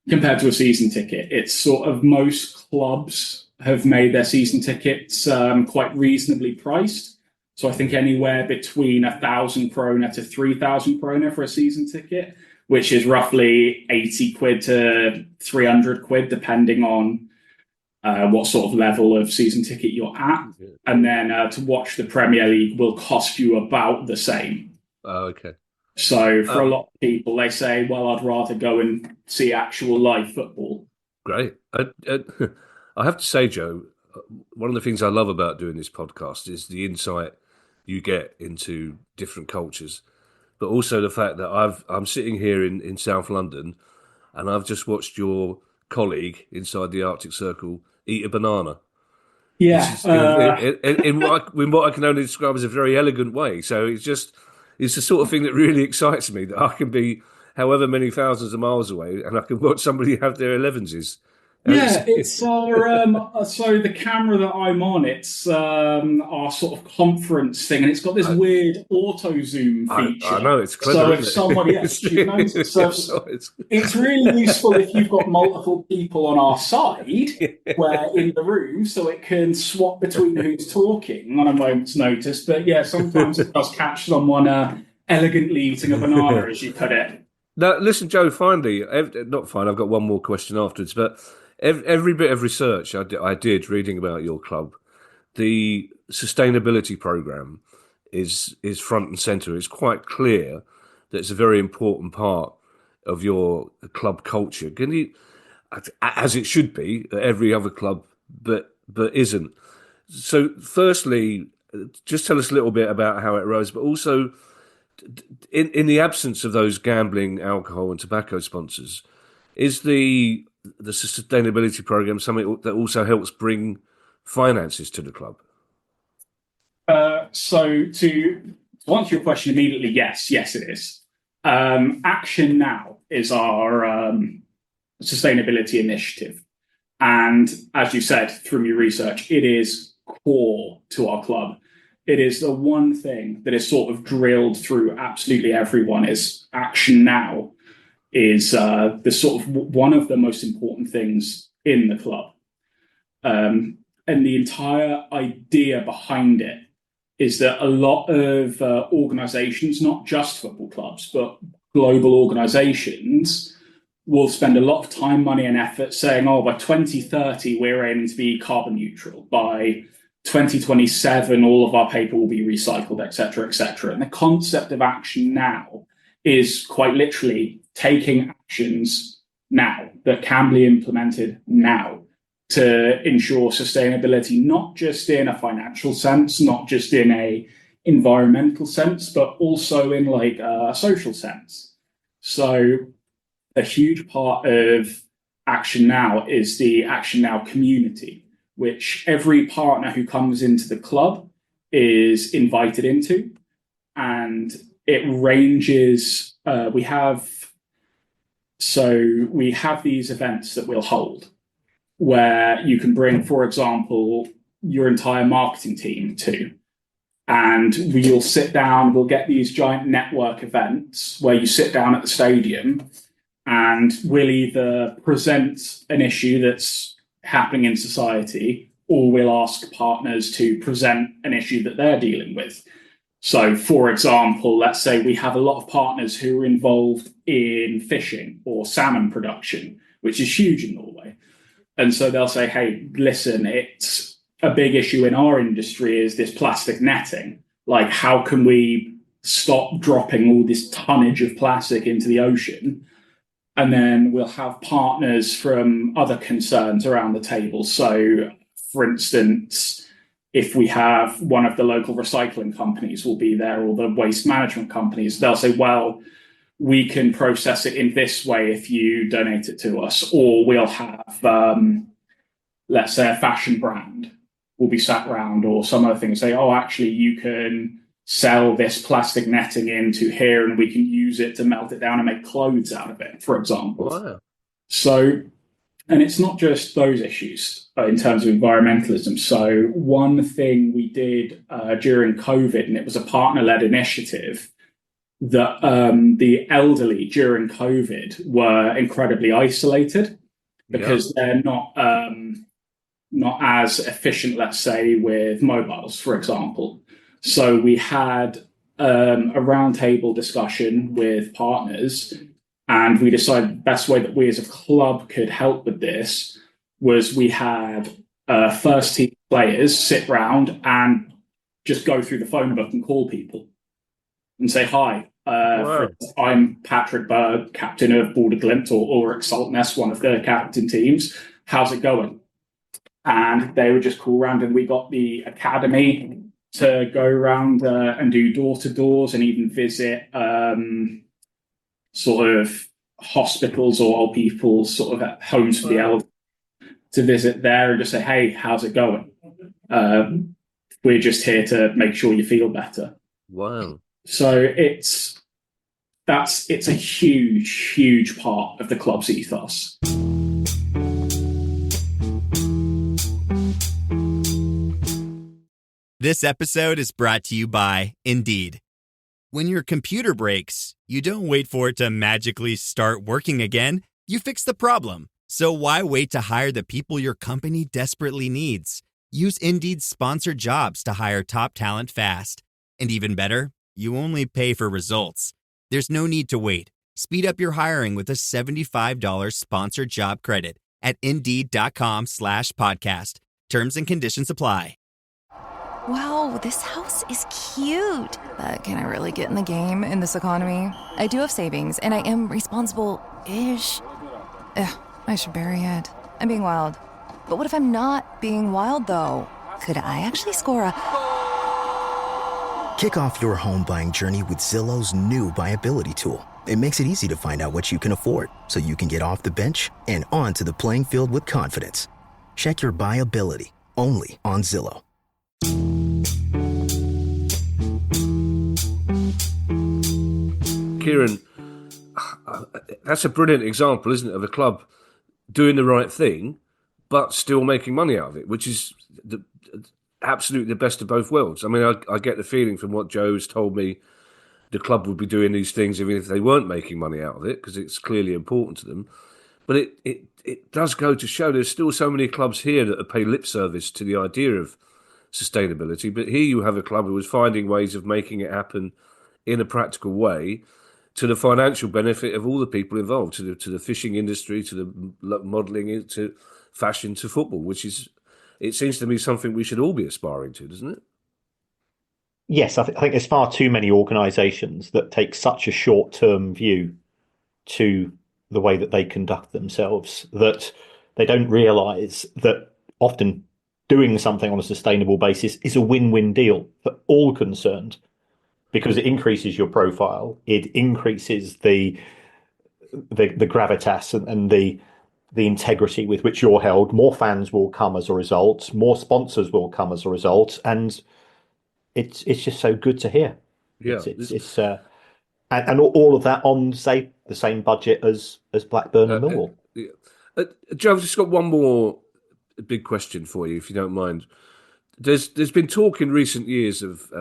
G: a season ticket. It's sort of most clubs have made their season tickets quite reasonably priced. So I think anywhere between 1,000 krona to 3,000 krona for a season ticket, which is roughly 80 quid to 300 quid, depending on what sort of level of season ticket you're at. And then to watch the Premier League will cost you about the same. So for a lot of people, they say, well, I'd rather go and see actual live football.
E: Great. I have to say, Joe, one of the things I love about doing this podcast is the insight you get into different cultures. but also the fact that I'm sitting here in South London, and I've just watched your colleague inside the Arctic Circle eat a banana.
G: Yeah.
E: In what I can only describe as a very elegant way. So it's the sort of thing that really excites me, that I can be however many thousands of miles away and I can watch somebody have their 11s.
G: Yeah, it's our so the camera that I'm on, it's our sort of conference thing, and it's got this weird auto zoom feature.
E: I know, it's clever.
G: So if somebody else, it's really useful if you've got multiple people on our side, where in the room, so it can swap between who's talking on a moment's notice. But yeah, sometimes it does catch someone elegantly eating a banana, as you put it.
E: Now, listen, Joe. Finally, not fine. I've got one more question afterwards, but. Every bit of research I did reading about your club, the sustainability program is front and center. It's quite clear that it's a very important part of your club culture. Can you, as it should be at every other club, but isn't. So, firstly, just tell us a little bit about how it arose, but also in the absence of those gambling, alcohol, and tobacco sponsors, is the sustainability program something that also helps bring finances to the club?
G: So to answer your question immediately, yes, it is. Action Now is our sustainability initiative. And as you said from your research, it is core to our club. It is the one thing that is sort of drilled through absolutely everyone is Action Now. Is the sort of one of the most important things in the club. And the entire idea behind it is that a lot of organizations, not just football clubs, but global organizations, will spend a lot of time, money, and effort saying, oh, by 2030, we're aiming to be carbon neutral. By 2027, all of our paper will be recycled, et cetera, et cetera. And the concept of Action Now is quite literally taking actions now that can be implemented now to ensure sustainability, not just in a financial sense, not just in a environmental sense, but also in like a social sense. So a huge part of Action Now is the Action Now community, which every partner who comes into the club is invited into. And it ranges, we have these events that we'll hold where you can bring, for example, your entire marketing team to, and we'll sit down, we'll get these giant network events where you sit down at the stadium and we'll either present an issue that's happening in society, or we'll ask partners to present an issue that they're dealing with. So, for example, let's say we have a lot of partners who are involved in fishing or salmon production, which is huge in Norway. And so they'll say, hey, listen, it's a big issue in our industry is this plastic netting. Like, how can we stop dropping all this tonnage of plastic into the ocean? And then we'll have partners from other concerns around the table. So, for instance, if we have one of the local recycling companies will be there, or the waste management companies, they'll say, well, we can process it in this way if you donate it to us. Or we'll have, let's say, a fashion brand will be sat around, or some other thing, say, oh, actually, you can sell this plastic netting into here and we can use it to melt it down and make clothes out of it, for example.
E: Wow.
G: So, and it's not just those issues in terms of environmentalism. So one thing we did during COVID, and it was a partner-led initiative, that the elderly during COVID were incredibly isolated because they're not as efficient, let's say, with mobiles, for example. So we had a roundtable discussion with partners, and we decided the best way that we as a club could help with this was we had first team players sit round and just go through the phone book and call people and say, hi, I'm Patrick Berg, captain of Bodo Glimt, or Saltness, one of the captain teams. How's it going? And they would just call around, and we got the academy to go around and do door-to-doors and even visit sort of hospitals or old people sort of at homes for the elderly, to visit there and just say, hey, how's it going? We're just here to make sure you feel better.
E: Wow.
G: So it's a huge, huge part of the club's ethos.
L: This episode is brought to you by Indeed. When your computer breaks, you don't wait for it to magically start working again. You fix the problem. So why wait to hire the people your company desperately needs? Use Indeed's sponsored jobs to hire top talent fast. And even better, you only pay for results. There's no need to wait. Speed up your hiring with a $75 sponsored job credit at Indeed.com/podcast. Terms and conditions apply.
K: Wow, this house is cute.
M: But can I really get in the game in this economy? I do have savings, and I am responsible-ish. I should bury it. I'm being wild. But what if I'm not being wild, though? Could I actually score a...
N: Kick off your home buying journey with Zillow's new BuyAbility tool. It makes it easy to find out what you can afford, so you can get off the bench and onto the playing field with confidence. Check your BuyAbility, only on Zillow.
E: Kieran, that's a brilliant example, isn't it, of a club doing the right thing, but still making money out of it, which is absolutely the best of both worlds. I mean, I get the feeling from what Joe's told me, the club would be doing these things even if they weren't making money out of it, because it's clearly important to them. But it does go to show there's still so many clubs here that pay lip service to the idea of sustainability. But here you have a club who is finding ways of making it happen in a practical way, to the financial benefit of all the people involved, to the fishing industry, to the modelling, to fashion, to football, which is, it seems to me, something we should all be aspiring to, doesn't it?
F: Yes, I think there's far too many organisations that take such a short-term view to the way that they conduct themselves that they don't realise that often doing something on a sustainable basis is a win-win deal for all concerned. Because it increases your profile, it increases the gravitas and the integrity with which you're held. More fans will come as a result. More sponsors will come as a result, and it's just so good to hear.
E: Yeah,
F: it's and all of that on, say, the same budget as Blackburn and Millwall.
E: Joe, I've just got one more big question for you, if you don't mind. There's been talk in recent years of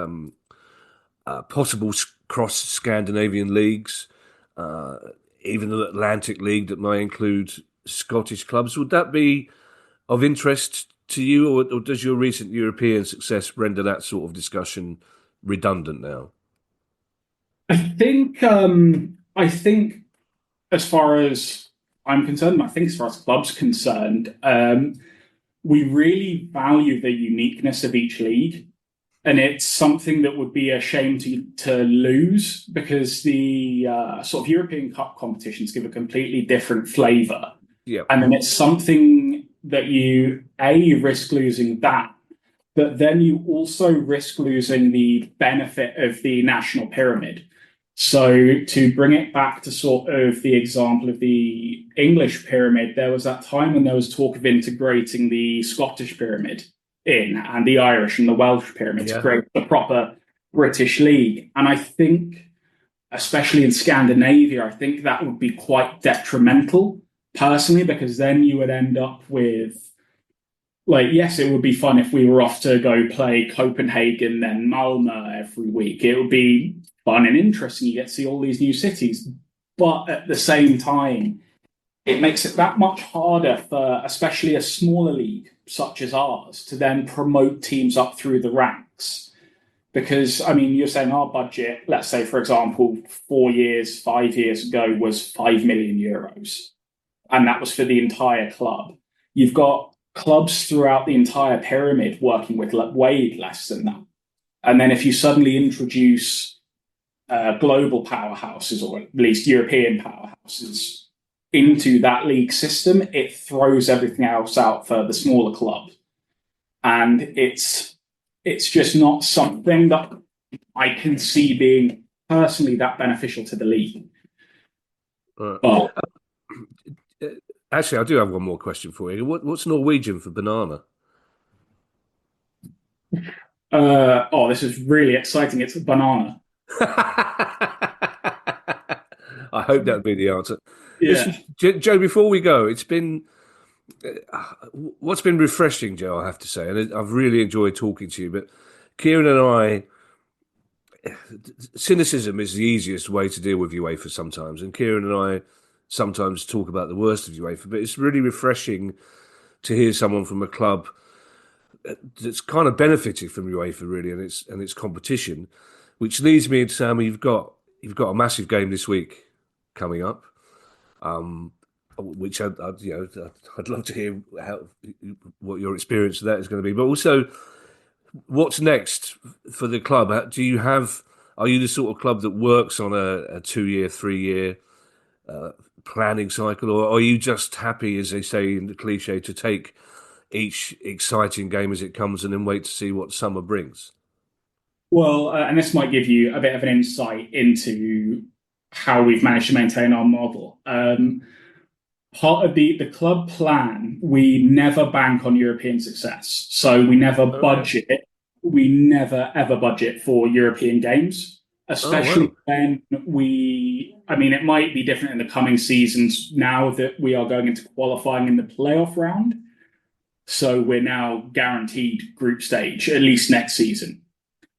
E: possible cross-Scandinavian leagues, even an Atlantic League that might include Scottish clubs. Would that be of interest to you, or does your recent European success render that sort of discussion redundant now?
G: I think as far as I'm concerned, I think as far as clubs concerned, we really value the uniqueness of each league. And it's something that would be a shame to lose, because the sort of European Cup competitions give a completely different flavour.
E: Yeah.
G: And then it's something that you risk losing that, but then you also risk losing the benefit of the national pyramid. So to bring it back to sort of the example of the English pyramid, there was that time when there was talk of integrating the Scottish pyramid in, and the Irish and the Welsh pyramid, to create a proper British league. And I think, especially in Scandinavia, I think that would be quite detrimental, personally, because then you would end up with, like, yes, it would be fun if we were off to go play Copenhagen, then Malmö every week. It would be fun and interesting. You get to see all these new cities. But at the same time, it makes it that much harder for especially a smaller league such as ours to then promote teams up through the ranks. Because, I mean, you're saying our budget, let's say, for example, 5 years ago was 5 million euros. And that was for the entire club. You've got clubs throughout the entire pyramid working with way less than that. And then if you suddenly introduce global powerhouses, or at least European powerhouses, into that league system, it throws everything else out for the smaller club. And it's it's just not something that I can see being personally that beneficial to the league. But
E: actually, I do have one more question for you. What's Norwegian for banana?
G: this is really exciting. It's a banana.
E: I hope that would be the answer.
G: Yeah.
E: Listen, Joe, before we go, it's been what's been refreshing, Joe, I have to say, and I've really enjoyed talking to you. But Kieran and I, cynicism is the easiest way to deal with UEFA sometimes, and Kieran and I sometimes talk about the worst of UEFA. But it's really refreshing to hear someone from a club that's kind of benefited from UEFA, really, and its competition. Which leads me into Sam, you've got a massive game this week coming up, which I'd love to hear what your experience of that is going to be. But also, what's next for the club? Are you the sort of club that works on a 2-year, 3-year planning cycle, or are you just happy, as they say in the cliche, to take each exciting game as it comes and then wait to see what summer brings?
G: Well, and this might give you a bit of an insight into how we've managed to maintain our model. Part of the club plan, we never bank on European success. So we never budget. We never, ever budget for European games, especially when it might be different in the coming seasons now that we are going into qualifying in the playoff round. So we're now guaranteed group stage, at least next season.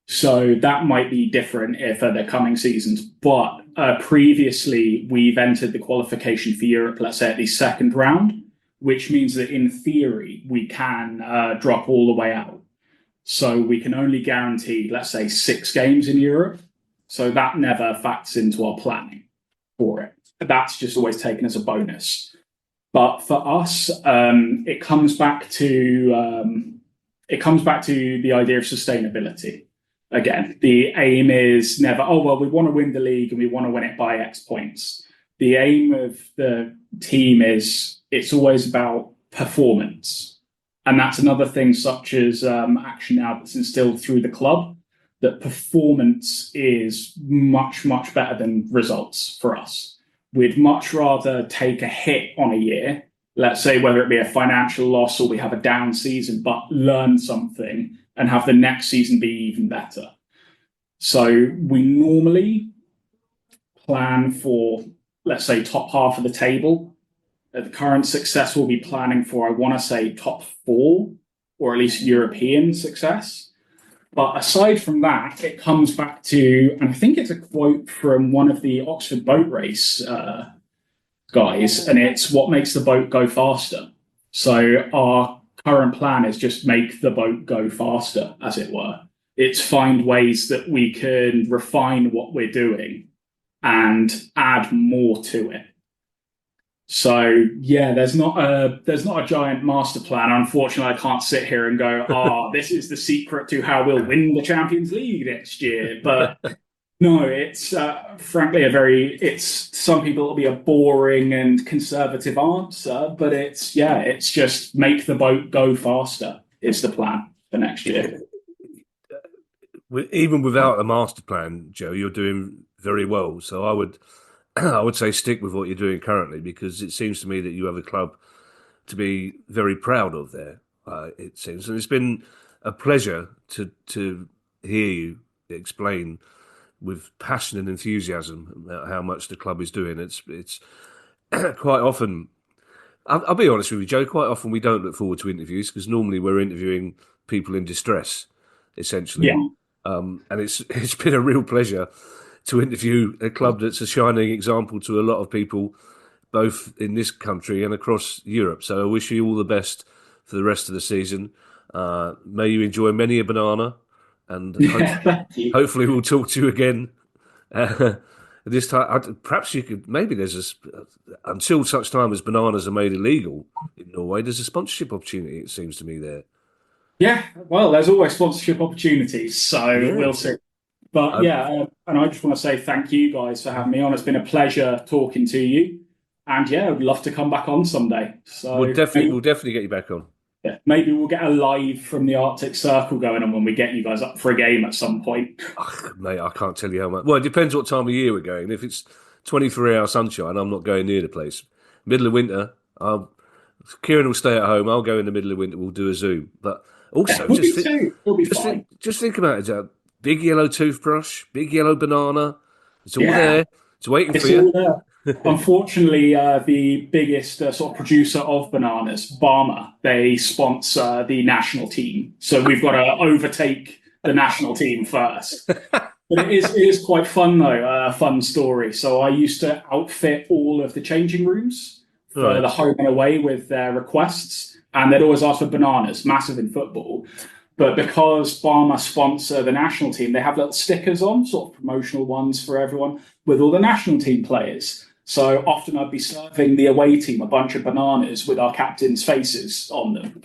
G: So that might be different for the coming seasons. But previously, we've entered the qualification for Europe, let's say, at the second round, which means that in theory, we can drop all the way out. So we can only guarantee, let's say, 6 games in Europe. So that never factors into our planning for it. That's just always taken as a bonus. But for us, it comes back to the idea of sustainability. Again, the aim is never, we want to win the league and we want to win it by X points. The aim of the team is it's always about performance. And that's another thing such as action now that's instilled through the club, that performance is much, much better than results for us. We'd much rather take a hit on a year, let's say whether it be a financial loss or we have a down season, but learn something and have the next season be even better. So we normally plan for, let's say, top half of the table. The current success will be planning for, I want to say, top 4, or at least European success. But aside from that, it comes back to, and I think it's a quote from one of the Oxford boat race guys, and it's what makes the boat go faster. So our current plan is just make the boat go faster, as it were. It's find ways that we can refine what we're doing and add more to it. So yeah, there's not a giant master plan. Unfortunately, I can't sit here and go, this is the secret to how we'll win the Champions League next year. But no, it's frankly some people it'll be a boring and conservative answer, but it's just make the boat go faster is the plan for next year.
E: Even without a master plan, Joe, you're doing very well. So I would say stick with what you're doing currently, because it seems to me that you have a club to be very proud of there. It seems, and it's been a pleasure to hear you explain with passion and enthusiasm about how much the club is doing. It's quite often, I'll be honest with you, Joe, quite often we don't look forward to interviews because normally we're interviewing people in distress, essentially.
G: Yeah.
E: And it's been a real pleasure to interview a club that's a shining example to a lot of people, both in this country and across Europe. So I wish you all the best for the rest of the season. May you enjoy many a banana, and hopefully we'll talk to you again. This time, perhaps you could. Maybe there's until such time as bananas are made illegal in Norway. There's a sponsorship opportunity. It seems to me there.
G: Yeah, well, there's always sponsorship opportunities, so we'll see. But and I just want to say thank you guys for having me on. It's been a pleasure talking to you, and I'd love to come back on someday. So
E: we'll definitely get you back on.
G: Yeah, maybe we'll get a live from the Arctic Circle going on when we get you guys up for a game at some point.
E: Mate, I can't tell you how much. Well, it depends what time of year we're going. If it's 23-hour sunshine, I'm not going near the place. Middle of winter, Kieran will stay at home. I'll go in the middle of winter. We'll do a Zoom. But also, just think about it. Big yellow toothbrush, big yellow banana. It's all there. It's waiting for you.
G: All there. Unfortunately, the biggest sort of producer of bananas, Barmer, they sponsor the national team. So we've got to overtake the national team first. But it is quite fun, though. A fun story. So I used to outfit all of the changing rooms for the home and away with their requests. And they'd always ask for bananas, massive in football. But because Barmer sponsor the national team, they have little stickers on, sort of promotional ones for everyone, with all the national team players. So often I'd be serving the away team a bunch of bananas with our captains' faces on them.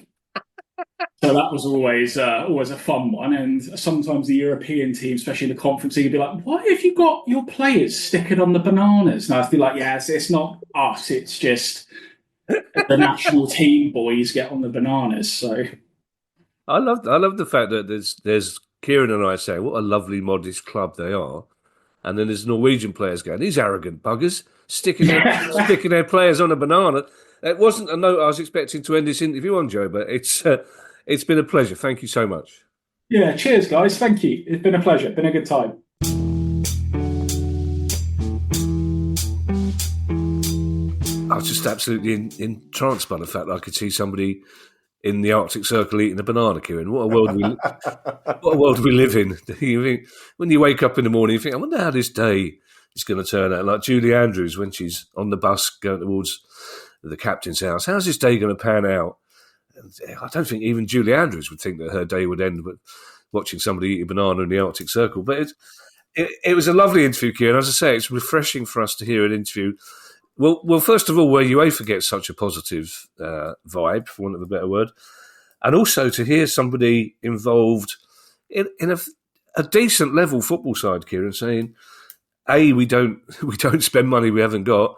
G: So that was always a fun one. And sometimes the European team, especially in the conference, you'd be like, why have you got your players sticking on the bananas? And I'd be like, yeah, it's not us. It's just the national team boys get on the bananas. So
E: I love the fact that there's Kieran and I saying what a lovely, modest club they are. And then there's Norwegian players going, these arrogant buggers, sticking their players on a banana. It wasn't a note I was expecting to end this interview on, Joe, but it's been a pleasure. Thank you so much.
G: Yeah, cheers, guys. Thank you. It's been a pleasure. It's been a good time.
E: I was just absolutely entranced by the fact that I could see somebody in the Arctic Circle eating a banana, Kieran. What a world we live in. You think, when you wake up in the morning, you think, I wonder how this day is going to turn out. Like Julie Andrews, when she's on the bus going towards the captain's house, how's this day going to pan out? And I don't think even Julie Andrews would think that her day would end with watching somebody eat a banana in the Arctic Circle. But it was a lovely interview, Kieran. As I say, it's refreshing for us to hear an interview. Well, first of all, where UEFA gets such a positive vibe, for want of a better word, and also to hear somebody involved in a decent level football side, Kieran, saying, A, we don't spend money we haven't got,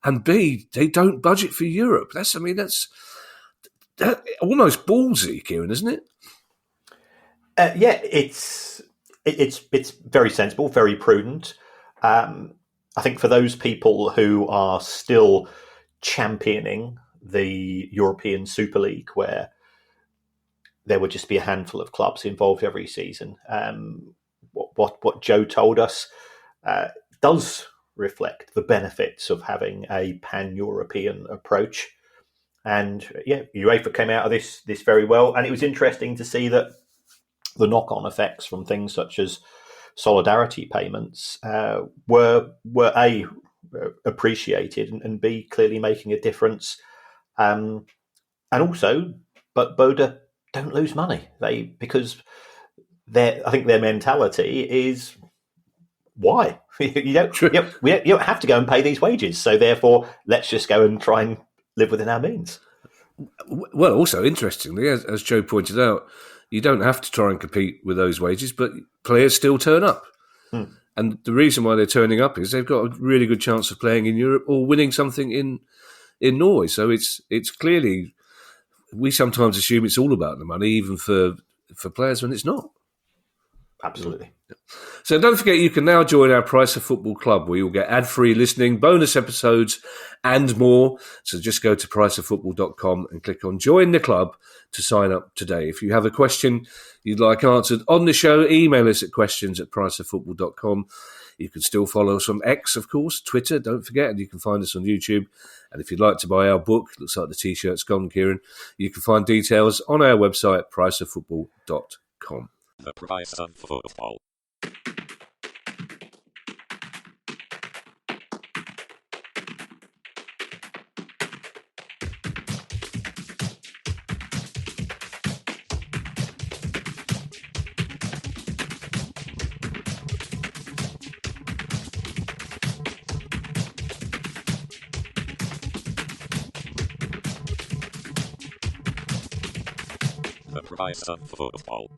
E: and B, they don't budget for Europe. That's almost ballsy, Kieran, isn't it?
F: Yeah, it's very sensible, very prudent. I think for those people who are still championing the European Super League, where there would just be a handful of clubs involved every season, what Joe told us does reflect the benefits of having a pan-European approach. And yeah, UEFA came out of this very well. And it was interesting to see that the knock-on effects from things such as solidarity payments were A, appreciated, and B, clearly making a difference. And also, but Bodo don't lose money. Because I think their mentality is, why? you don't have to go and pay these wages. So therefore, let's just go and try and live within our means.
E: Well, also interestingly, as Joe pointed out, you don't have to try and compete with those wages, but players still turn up. And the reason why they're turning up is they've got a really good chance of playing in Europe or winning something in Norway. So it's clearly, we sometimes assume it's all about the money, even for players, when it's not.
F: Absolutely.
E: So don't forget, you can now join our Price of Football Club, where you'll get ad-free listening, bonus episodes, and more. So just go to priceoffootball.com and click on Join the Club to sign up today. If you have a question you'd like answered on the show, email us at questions@priceoffootball.com. You can still follow us on X, of course, Twitter, don't forget, and you can find us on YouTube. And if you'd like to buy our book, looks like the T-shirt's gone, Kieran, you can find details on our website, priceoffootball.com.
O: The Price of Football. The Price of Football.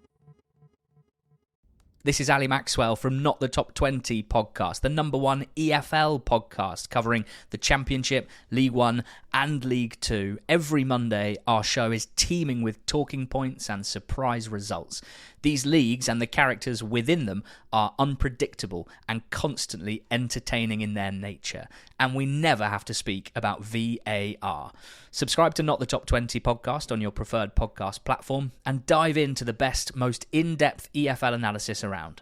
P: This is Ali Maxwell from Not the Top 20 podcast, the number one EFL podcast covering the Championship, League One and League Two. Every Monday, our show is teeming with talking points and surprise results. These leagues and the characters within them are unpredictable and constantly entertaining in their nature. And we never have to speak about VAR. Subscribe to Not the Top 20 podcast on your preferred podcast platform and dive into the best, most in-depth EFL analysis around.